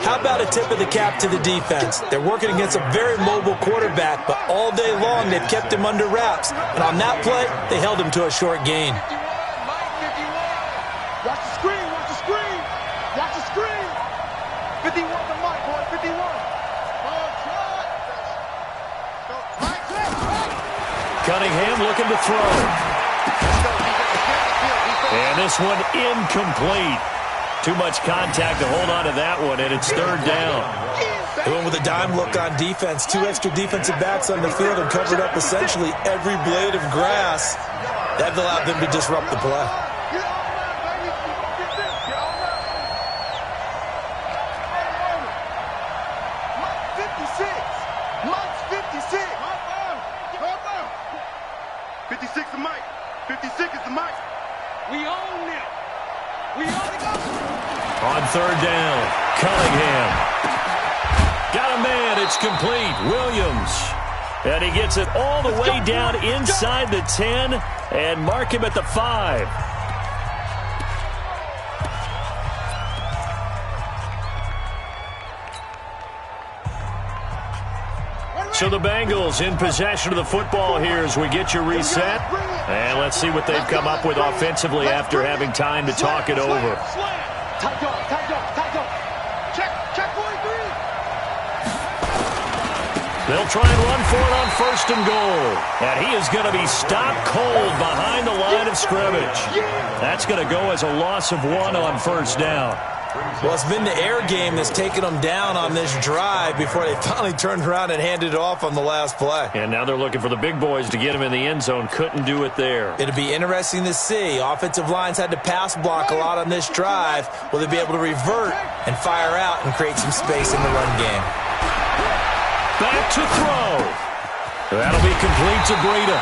How about a tip of the cap to the defense? They're working against a very mobile quarterback, but all day long they've kept him under wraps. And on that play, they held him to a short gain. Watch the screen, watch the screen. Watch the screen. 51 to Mike, boy, 51. Cunningham looking to throw. And this one incomplete. Too much contact to hold on to that one, and it's 3rd down. They went with a dime look on defense. 2 extra defensive backs on the field and covered up essentially every blade of grass. That allowed them to disrupt the play. On third down, Cunningham. Got a man, it's complete. Williams. And he gets it all the way down inside the 10 and mark him at the 5. So the Bengals in possession of the football here as we get your reset. And let's see what they've come up with offensively after having time to talk it over. Tight dog. Check 43. They'll try and run for it on first and goal. And he is going to be stopped cold behind the line of scrimmage. That's going to go as a loss of 1 on first down. Well, it's been the air game that's taken them down on this drive before they finally turned around and handed it off on the last play. And now they're looking for the big boys to get him in the end zone. Couldn't do it there. It'll be interesting to see. Offensive lines had to pass block a lot on this drive. Will they be able to revert and fire out and create some space in the run game? Back to throw. That'll be complete to Breida.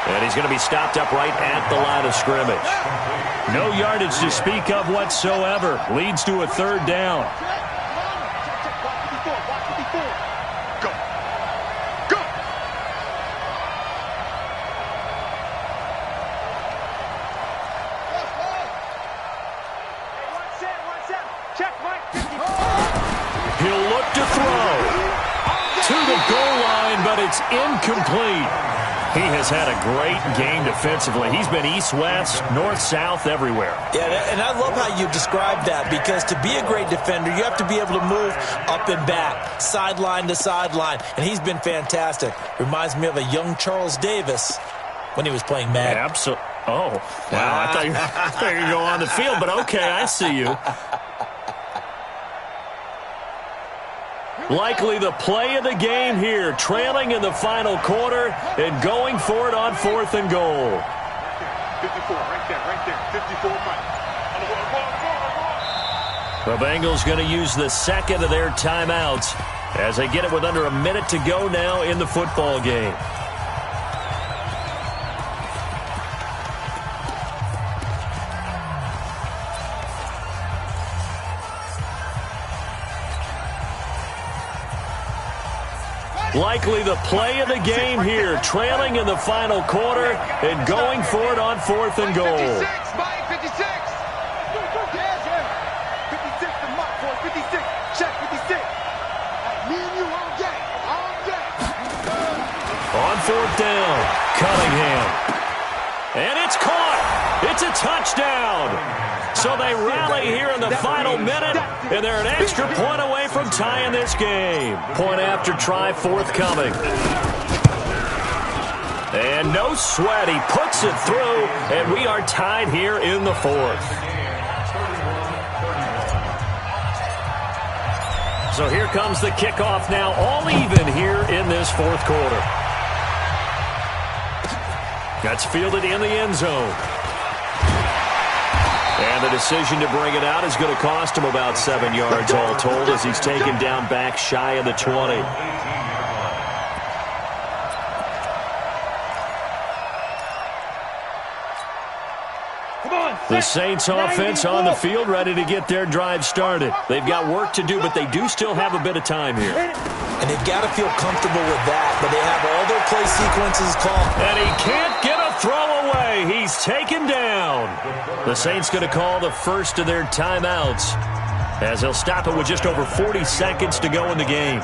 And he's going to be stopped up right at the line of scrimmage. No yardage to speak of whatsoever. Leads to a third down. Go. Check, Mike. He'll look to throw. To the goal line, but it's incomplete. He has had a great game defensively. He's been east-west, north-south, everywhere. Yeah, and I love how you described that, because to be a great defender, you have to be able to move up and back, sideline to sideline, and he's been fantastic. Reminds me of a young Charles Davis when he was playing Madden. Absolutely. Oh, wow. I thought you were going to go on the field, but okay, I see you. Likely the play of the game here, trailing in the final quarter and going for it on fourth and goal. 54, right there. 54, Mike. The Bengals going to use the second of their timeouts as they get it with under a minute to go now in the football game. Likely the play of the game here, trailing in the final quarter and going for it on fourth and goal. 56, Mike, 56. 56 to Mike, boy, 56. Check 56. Me and you all day. On fourth down, Cunningham. And it's caught. It's a touchdown. So they rally here in the final minute, and they're an extra point away from tying this game. Point after try forthcoming. And no sweat. He puts it through, and we are tied here in the fourth. So here comes the kickoff now, all even here in this fourth quarter. That's fielded in the end zone. And the decision to bring it out is going to cost him about 7 yards all told as he's taken down back shy of the 20. The Saints offense on the field ready to get their drive started. They've got work to do, but they do still have a bit of time here. And they've got to feel comfortable with that, but they have all their play sequences called. And he can't get a throw away. He's taken down. The Saints going to call the first of their timeouts as they'll stop it with just over 40 seconds to go in the game.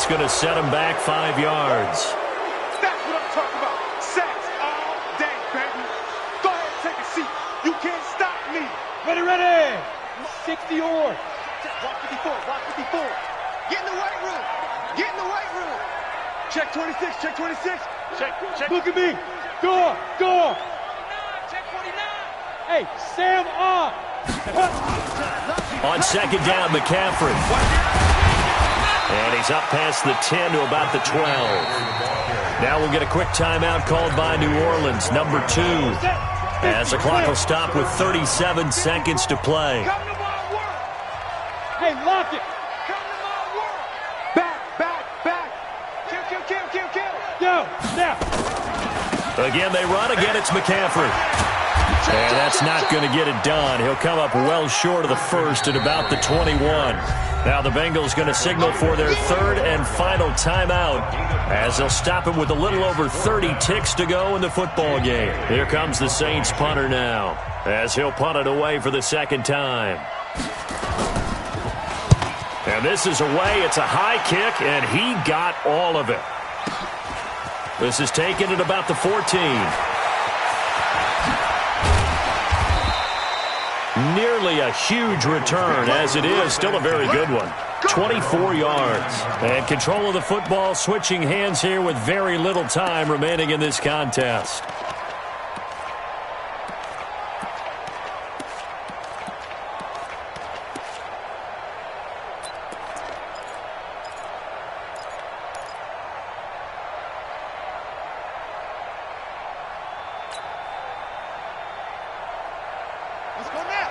That's going to set him back 5 yards. That's what I'm talking about. Sacks all day, baby. Go ahead and take a seat. You can't stop me. Ready, ready. 60 or. Block 54, block 54. Get in the weight room. Get in the weight room. Check 26, check 26. Check. Look at me. Go. Check 49. Hey, Sam on. On second down, McCaffrey. And he's up past the 10 to about the 12. Now we'll get a quick timeout called by New Orleans, number 2. As the clock will stop with 37 seconds to play. Come to my work. Hey, lock it. Come to my work. Back. Kill. Yo, now. Again, they run. Again, it's McCaffrey. And that's not going to get it done. He'll come up well short of the first at about the 21. Now the Bengals going to signal for their 3rd and final timeout as they'll stop it with a little over 30 ticks to go in the football game. Here comes the Saints punter now as he'll punt it away for the 2nd time. And this is away. It's a high kick, and he got all of it. This is taken at about the 14. Nearly a huge return, as it is still a very good one. 24 yards. And control of the football switching hands here with very little time remaining in this contest.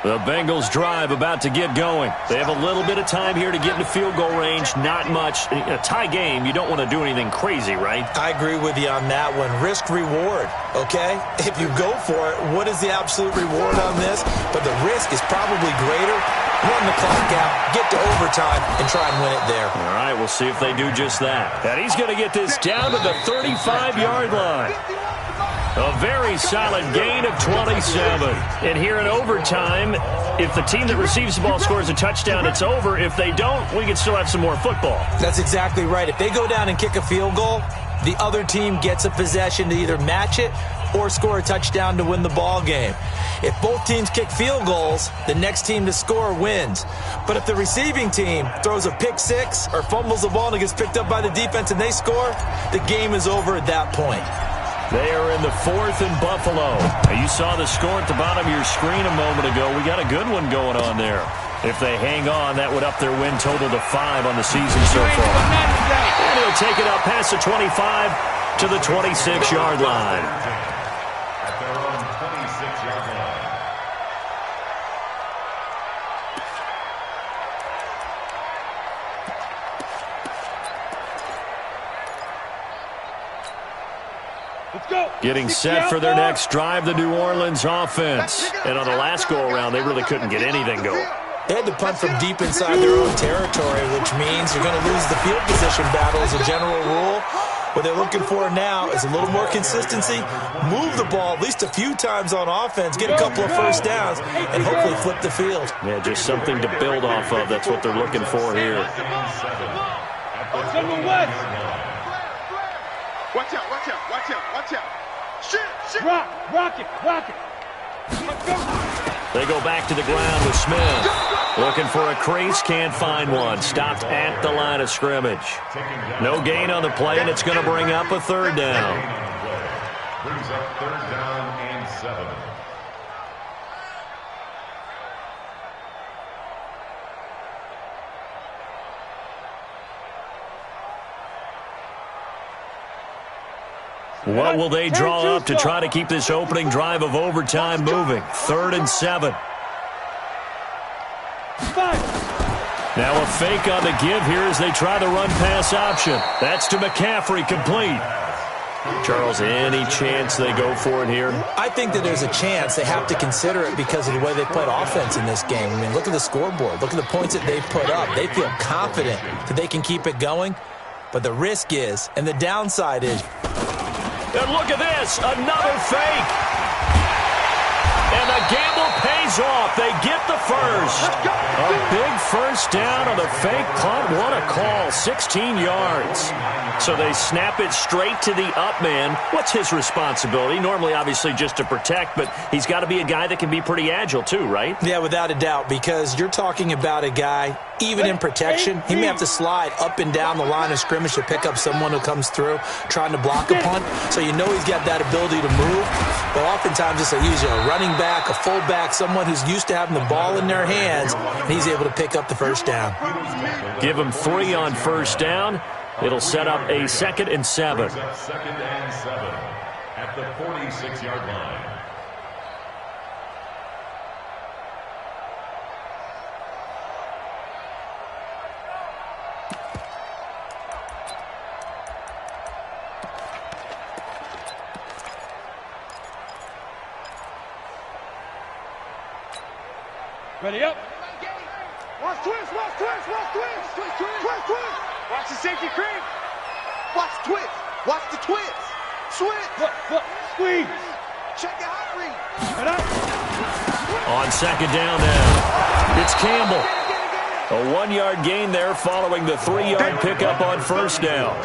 The Bengals drive about to get going. They have a little bit of time here to get into field goal range. Not much. In a tie game, you don't want to do anything crazy, right? I agree with you on that one. Risk-reward, okay? If you go for it, what is the absolute reward on this? But the risk is probably greater. Run the clock out, get to overtime, and try and win it there. All right, we'll see if they do just that. And he's going to get this down to the 35-yard line. A very solid gain of 27. And here in overtime, if the team that receives the ball scores a touchdown, it's over. If they don't, we can still have some more football. That's exactly right. If they go down and kick a field goal, the other team gets a possession to either match it or score a touchdown to win the ball game. If both teams kick field goals, the next team to score wins. But if the receiving team throws a pick six or fumbles the ball and it gets picked up by the defense and they score, the game is over at that point. They are in the 4th and Buffalo. Now, you saw the score at the bottom of your screen a moment ago. We got a good one going on there. If they hang on, that would up their win total to 5 on the season so far. And he'll take it up past the 25 to the 26-yard line. At their own 26-yard line. Getting set for their next drive, the New Orleans offense. And on the last go-around, they really couldn't get anything going. They had to punt from deep inside their own territory, which means they're going to lose the field position battle as a general rule. What they're looking for now is a little more consistency, move the ball at least a few times on offense, get a couple of first downs, and hopefully flip the field. Yeah, just something to build off of. That's what they're looking for here. Watch out. Shit. Rock it. They go back to the ground with Smith. Looking for a crease, can't find one. Stopped at the line of scrimmage. No gain on the play, and it's going to bring up a 3rd down. Brings up 3rd down and 7. What will they draw up to try to keep this opening drive of overtime moving? 3rd and 7. Now a fake on the give here as they try the run-pass option. That's to McCaffrey, complete. Charles, any chance they go for it here? I think that there's a chance. They have to consider it because of the way they played offense in this game. I mean, look at the scoreboard. Look at the points that they've put up. They feel confident that they can keep it going. But the risk is, and the downside is, and look at this, another fake. And the gamble pays off. They get the first. A big first down on the fake punt. What a call. 16 yards. So they snap it straight to the up man. What's his responsibility? Normally, obviously, just to protect, but he's got to be a guy that can be pretty agile too, right? Yeah, without a doubt, because you're talking about a guy, even in protection, he may have to slide up and down the line of scrimmage to pick up someone who comes through trying to block a punt. So you know he's got that ability to move. But oftentimes it's usually a running back, a fullback, someone who's used to having the ball in their hands, and he's able to pick up the first down. Give him 3 on first down. It'll set up a 2nd and 7. Second and 7 at the 46-yard line. Ready up. Watch twist, watch twist, watch twist. Twist, twist, twist, twist. Watch the safety creep. Watch twist. Watch the twist. Switch. Look, squeeze. Check your hot read. Head up. On 2nd down now, it's Campbell. A 1-yard gain there following the 3-yard pickup on first down.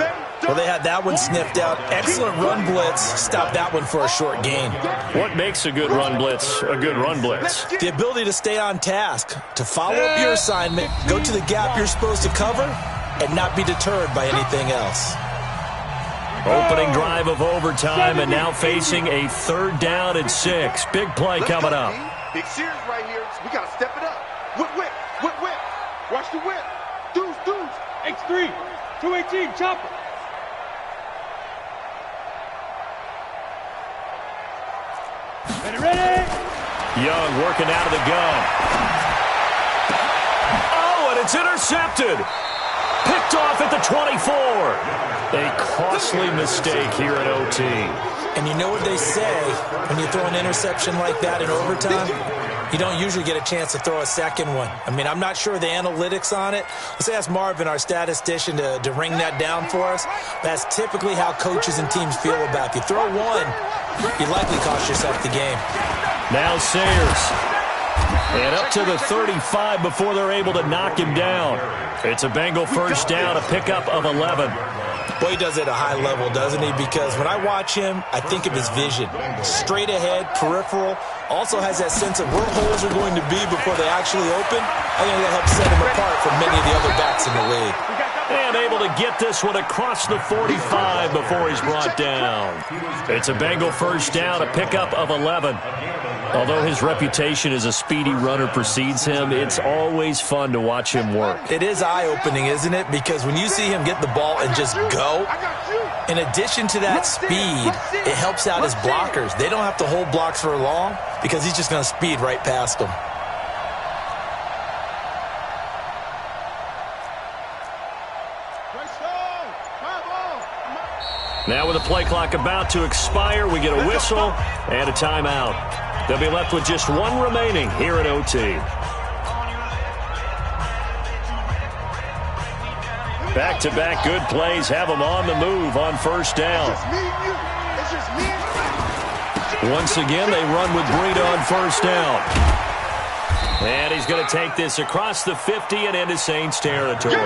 Well, they had that one sniffed out. Excellent run blitz. Stop that one for a short gain. What makes a good run blitz a good run blitz? The ability to stay on task, to follow up your assignment, go to the gap you're supposed to cover, and not be deterred by anything else. Opening drive of overtime, and now facing a 3rd down and 6. Big play coming up. Big series right here. We got to step it up. Whip. Watch the whip. Deuce. X3. 218. Chopper. Ready. Young working out of the gun. Oh, and it's intercepted. Picked off at the 24. A costly mistake here at OT. And you know what they say, when you throw an interception like that in overtime, you don't usually get a chance to throw a second one. I mean, I'm not sure the analytics on it. Let's ask Marvin, our statistician, to ring that down for us. That's typically how coaches and teams feel about it. If you throw one, you likely cost yourself the game. Now Sayers. And up to the 35 before they're able to knock him down. It's a Bengal first down, a pickup of 11. Boy, he does it at a high level, doesn't he? Because when I watch him, I think of his vision. Straight ahead, peripheral. Also has that sense of where holes are going to be before they actually open. I think that helps set him apart from many of the other backs in the league. And able to get this one across the 45 before he's brought down. It's a Bengal first down, a pickup of 11. Although his reputation as a speedy runner precedes him, it's always fun to watch him work. It is eye-opening, isn't it? Because when you see him get the ball and just go, in addition to that speed, it helps out his blockers. They don't have to hold blocks for long because he's just going to speed right past them. Now with the play clock about to expire, we get a whistle and a timeout. They'll be left with just one remaining here at OT. Back-to-back good plays have them on the move on first down. Once again, they run with Breida on first down. And he's going to take this across the 50 and into Saints territory.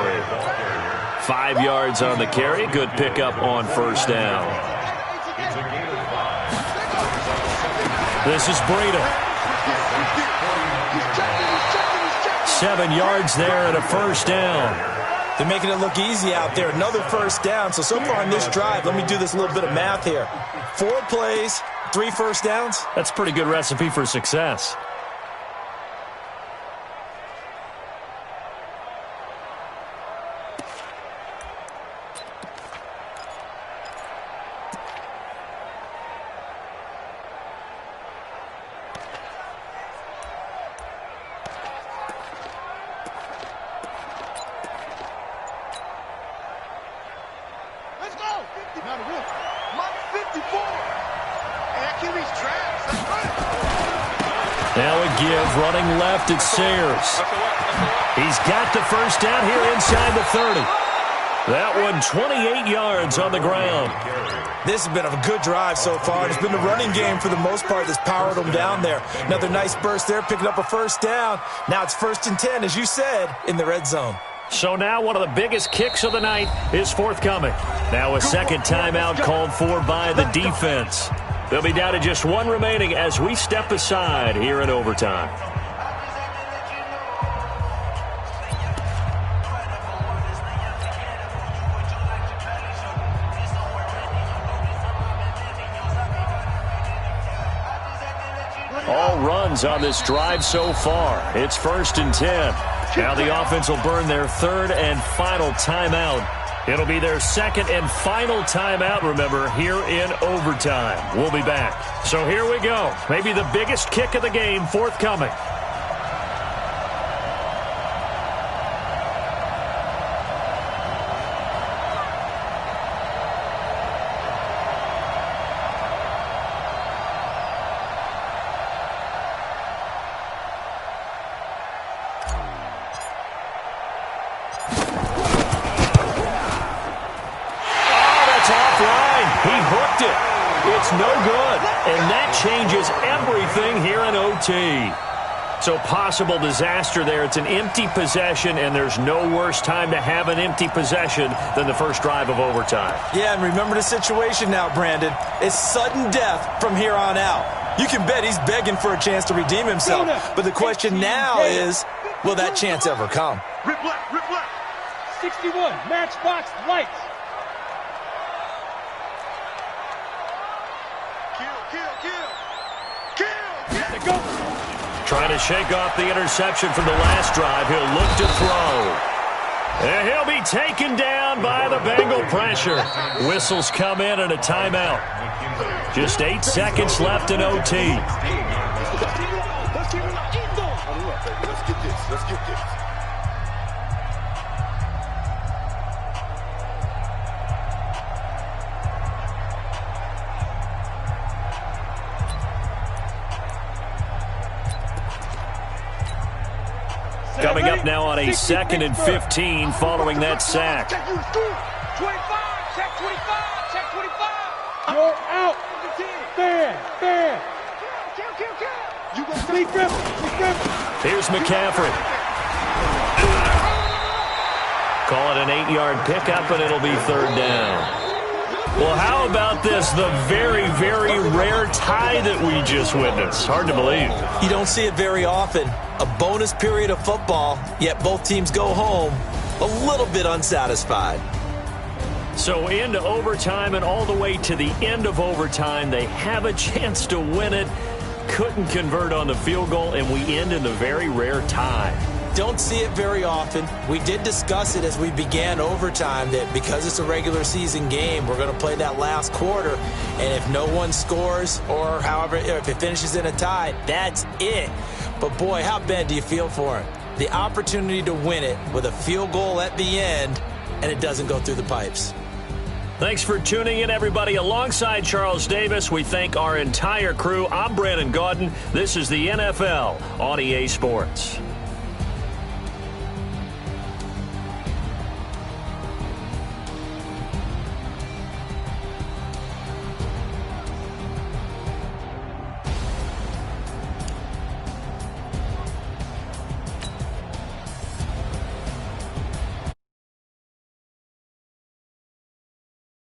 5 yards on the carry. Good pickup on first down. This is Breida. 7 yards there and a first down. They're making it look easy out there. Another first down. So far on this drive, let me do this little bit of math here. 4 plays, 3 first downs. That's a pretty good recipe for success. Now a give, running left, it's Sayers. He's got the first down here inside the 30. That one 28 yards on the ground. This has been a good drive so far. It's been the running game for the most part that's powered them down there. Another nice burst there, picking up a first down. Now it's 1st and 10, as you said, in the red zone. So now one of the biggest kicks of the night is forthcoming. Now a second timeout called for by the defense. They'll be down to just one remaining as we step aside here in overtime. All runs on this drive so far. It's 1st and 10. Now the offense will burn their 3rd and final timeout. It'll be their 2nd and final timeout, remember, here in overtime. We'll be back. So here we go. Maybe the biggest kick of the game forthcoming. It's no good, and that changes everything here in OT. So possible disaster there. It's an empty possession, and there's no worse time to have an empty possession than the first drive of overtime. Yeah, and remember the situation now, Brandon. It's sudden death from here on out. You can bet he's begging for a chance to redeem himself. But the question now is, will that chance ever come? Rip left, rip left. 61, matchbox lights. Trying to shake off the interception from the last drive. He'll look to throw. And he'll be taken down by the Bengal pressure. Whistles come in and a timeout. Just 8 seconds left in OT. Let's get this. Coming up now on a 2nd and 15 following that sack. Check 25, check 25, check 25. You're out. Stand. You go speak grip. Here's McCaffrey. Call it an 8-yard pickup, and it'll be 3rd down. Well, how about this? The very, very rare tie that we just witnessed. Hard to believe. You don't see it very often. A bonus period of football, yet both teams go home a little bit unsatisfied. So into overtime and all the way to the end of overtime, they have a chance to win it. Couldn't convert on the field goal, and we end in the very rare tie. Don't see it very often. We did discuss it as we began overtime that because it's a regular season game, we're going to play that last quarter. And if no one scores or however, if it finishes in a tie, that's it. But boy, how bad do you feel for it? The opportunity to win it with a field goal at the end, and it doesn't go through the pipes. Thanks for tuning in, everybody. Alongside Charles Davis, we thank our entire crew. I'm Brandon Gaudin. This is the NFL on EA Sports.